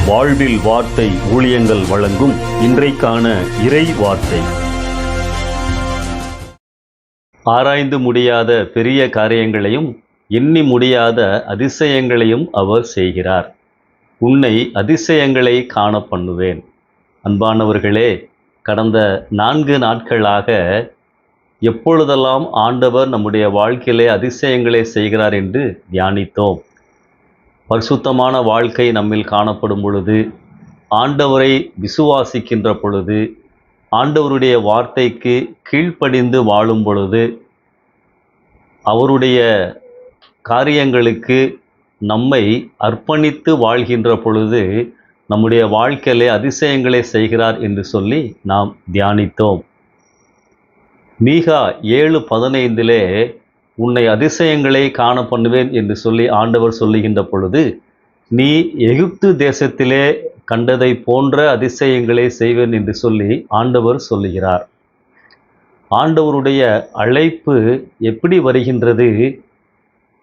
வாழ்வில் வார்த்தை ஊழியங்கள் வழங்கும் இன்றைக்கான இறை வார்த்தை. ஆராய்ந்து முடியாத பெரிய காரியங்களையும் எண்ணி முடியாத அதிசயங்களையும் அவர் செய்கிறார். உன்னை அதிசயங்களை காண பண்ணுவேன். அன்பானவர்களே, கடந்த 4 நாட்களாக எப்பொழுதெல்லாம் ஆண்டவர் நம்முடைய வாழ்க்கையிலே அதிசயங்களை செய்கிறார் என்று தியானித்தோம். பரிசுத்தமான வாழ்க்கை நம்மில் காணப்படும் பொழுது, ஆண்டவரை விசுவாசிக்கின்ற பொழுது, ஆண்டவருடைய வார்த்தைக்கு கீழ்ப்படிந்து வாழும் பொழுது, அவருடைய காரியங்களுக்கு நம்மை அர்ப்பணித்து வாழ்கின்ற பொழுது நம்முடைய வாழ்க்கையிலே அதிசயங்களை செய்கிறார் என்று சொல்லி நாம் தியானித்தோம். மீகா 7:15 உன்னை அதிசயங்களை காண பண்ணுவேன் என்று சொல்லி ஆண்டவர் சொல்லுகின்ற பொழுது, நீ எகிப்து தேசத்திலே கண்டதை போன்ற அதிசயங்களை செய்வேன் என்று சொல்லி ஆண்டவர் சொல்லுகிறார். ஆண்டவருடைய அழைப்பு எப்படி வருகின்றது?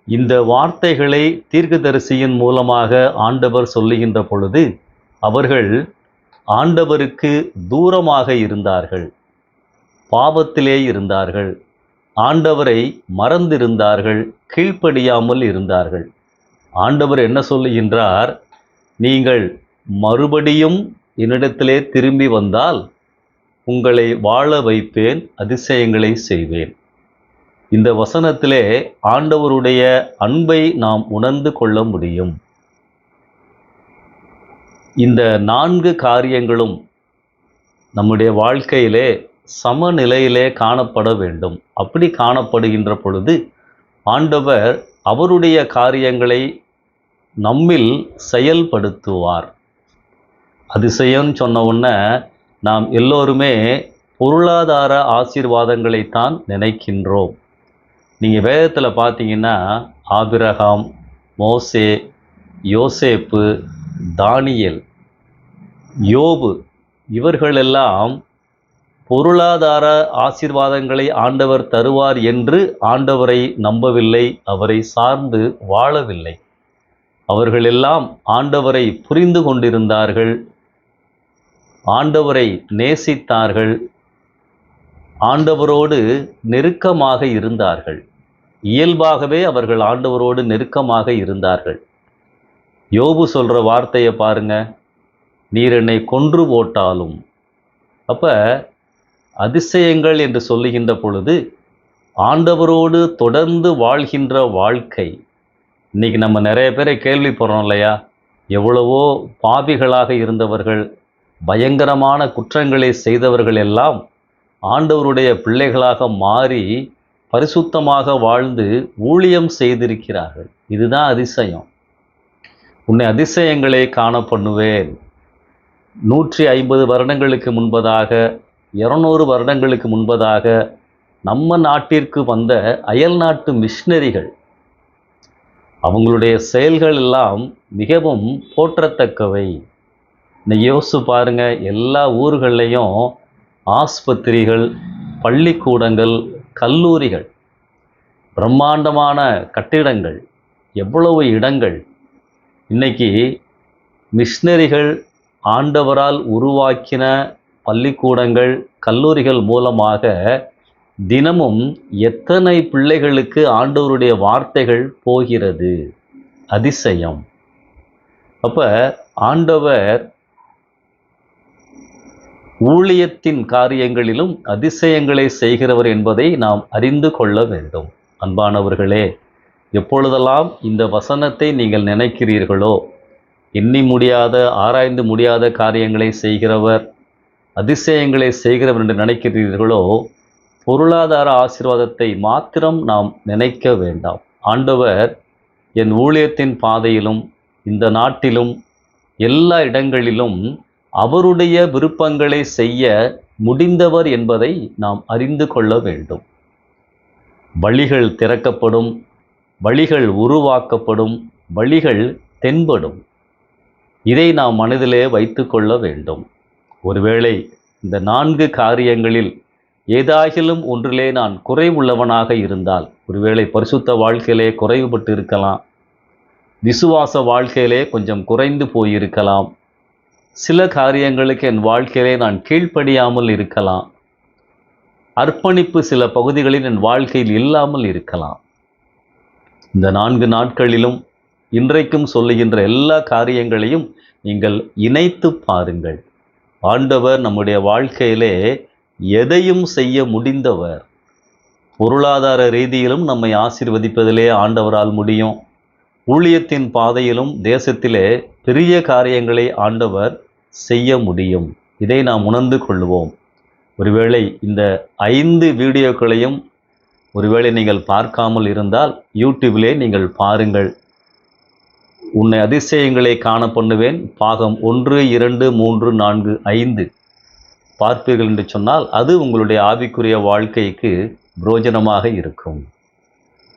இந்த வார்த்தைகளை தீர்க்கதரிசியின் மூலமாக ஆண்டவர் சொல்லுகின்ற பொழுது, அவர்கள் ஆண்டவருக்கு தூரமாக இருந்தார்கள், பாவத்திலே இருந்தார்கள், ஆண்டவரை மறந்திருந்தார்கள், கீழ்ப்படியாமல் இருந்தார்கள். ஆண்டவர் என்ன சொல்லுகின்றார்? நீங்கள் மறுபடியும் என்னிடத்திலே திரும்பி வந்தால் உங்களை வாழ வைப்பேன், அதிசயங்களை செய்வேன். இந்த வசனத்திலே ஆண்டவருடைய அன்பை நாம் உணர்ந்து கொள்ள முடியும். இந்த 4 காரியங்களும் நம்முடைய வாழ்க்கையிலே சமநிலையிலே காணப்பட வேண்டும். அப்படி காணப்படுகின்ற பொழுது ஆண்டவர் அவருடைய காரியங்களை நம்மில் செயல்படுத்துவார். அதிசயம் சொன்ன உடனே நாம் எல்லோருமே பொருளாதார ஆசீர்வாதங்களைத்தான் நினைக்கின்றோம். நீங்கள் வேதத்தில் பார்த்தீங்கன்னா ஆபிரகாம், மோசே, யோசேப்பு, தானியேல், யோபு இவர்களெல்லாம் பொருளாதார ஆசீர்வாதங்களை ஆண்டவர் தருவார் என்று ஆண்டவரை நம்பவில்லை, அவரை சார்ந்து வாழவில்லை. அவர்களெல்லாம் ஆண்டவரை புரிந்து கொண்டிருந்தார்கள், ஆண்டவரை நேசித்தார்கள், ஆண்டவரோடு நெருக்கமாக இருந்தார்கள். இயல்பாகவே அவர்கள் ஆண்டவரோடு நெருக்கமாக இருந்தார்கள். யோபு சொல்கிற வார்த்தையை பாருங்க, நீர் என்னை கொன்று போட்டாலும். அப்போ அதிசயங்கள் என்று சொல்லுகின்ற பொழுது ஆண்டவரோடு தொடர்ந்து வாழ்கின்ற வாழ்க்கை. இன்றைக்கி நம்ம நிறைய பேரை கேள்விப்படுறோம் இல்லையா? எவ்வளவோ பாவிகளாக இருந்தவர்கள், பயங்கரமான குற்றங்களை செய்தவர்கள் எல்லாம் ஆண்டவருடைய பிள்ளைகளாக மாறி பரிசுத்தமாக வாழ்ந்து ஊழியம் செய்திருக்கிறார்கள். இதுதான் அதிசயம். உன்னை அதிசயங்களை காண பண்ணுவேன். 150 வருடங்களுக்கு முன்பதாக, 200 வருடங்களுக்கு முன்பதாக நம்ம நாட்டிற்கு வந்த அயல் நாட்டு மிஷினரிகள், அவங்களுடைய செயல்கள் எல்லாம் மிகவும் போற்றத்தக்கவை. இன்னைக்கு யோசிச்சு பாருங்க, எல்லா ஊர்கள்லேயும் ஆஸ்பத்திரிகள், பள்ளிக்கூடங்கள், கல்லூரிகள், பிரம்மாண்டமான கட்டிடங்கள், எவ்வளவு இடங்கள். இன்னைக்கு மிஷினரிகள் ஆண்டவரால் உருவாக்கின பள்ளிக்கூடங்கள், கல்லூரிகள் மூலமாக தினமும் எத்தனை பிள்ளைகளுக்கு ஆண்டவருடைய வார்த்தைகள் போகிறது? அதிசயம். அப்போ ஆண்டவர் ஊழியத்தின் காரியங்களிலும் அதிசயங்களை செய்கிறவர் என்பதை நாம் அறிந்து கொள்ள வேண்டும். அன்பானவர்களே, எப்பொழுதெல்லாம் இந்த வசனத்தை நீங்கள் நினைக்கிறீர்களோ, எண்ணி முடியாத, ஆராய்ந்து முடியாத காரியங்களை செய்கிறவர், அதிசயங்களை செய்கிறவர் என்று நினைக்கிறீர்களோ, பொருளாதார ஆசீர்வாதத்தை மாத்திரம் நாம் நினைக்க வேண்டாம். ஆண்டவர் என் ஊழியத்தின் பாதையிலும், இந்த நாட்டிலும், எல்லா இடங்களிலும் அவருடைய விருப்பங்களை செய்ய முடிந்தவர் என்பதை நாம் அறிந்து கொள்ள வேண்டும். வழிகள் திறக்கப்படும், வழிகள் உருவாக்கப்படும், வழிகள் தென்படும். இதை நாம் மனதிலே வைத்து கொள்ள வேண்டும். ஒருவேளை இந்த 4 காரியங்களில் ஏதாகிலும் ஒன்றிலே நான் குறைவுள்ளவனாக இருந்தால், ஒருவேளை பரிசுத்த வாழ்க்கையிலே குறைவுபட்டு இருக்கலாம், விசுவாச வாழ்க்கையிலே கொஞ்சம் குறைந்து போயிருக்கலாம், சில காரியங்களுக்கு என் வாழ்க்கையிலே நான் கீழ்ப்படியாமல் இருக்கலாம். அர்ப்பணிப்பு சில பகுதிகளில் என் வாழ்க்கையில் இல்லாமல் இருக்கலாம். இந்த 4 நாட்களிலும் இன்றைக்கும் சொல்லுகின்ற எல்லா காரியங்களையும் நீங்கள் இணைத்து பாருங்கள். ஆண்டவர் நம்முடைய வாழ்க்கையிலே எதையும் செய்ய முடிந்தவர். பொருளாதார ரீதியிலும் நம்மை ஆசீர்வதிப்பதிலே ஆண்டவரால் முடியும். ஊழியத்தின் பாதையிலும் தேசத்திலே பெரிய காரியங்களை ஆண்டவர் செய்ய முடியும். இதை நாம் உணர்ந்து கொள்வோம். ஒருவேளை இந்த 5 வீடியோக்களையும் ஒருவேளை நீங்கள் பார்க்காமல் இருந்தால் யூடியூபிலே நீங்கள் பாருங்கள். உன்னை அதிசயங்களை காண பண்ணுவேன் பாகம் 1, 2, 3, 4, 5 பார்ப்பீர்கள் என்று சொன்னால் அது உங்களுடைய ஆவிக்குரிய வாழ்க்கைக்கு பிரயோஜனமாக இருக்கும்.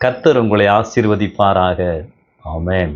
கர்த்தர் உங்களை ஆசீர்வதிப்பாராக. ஆமென்.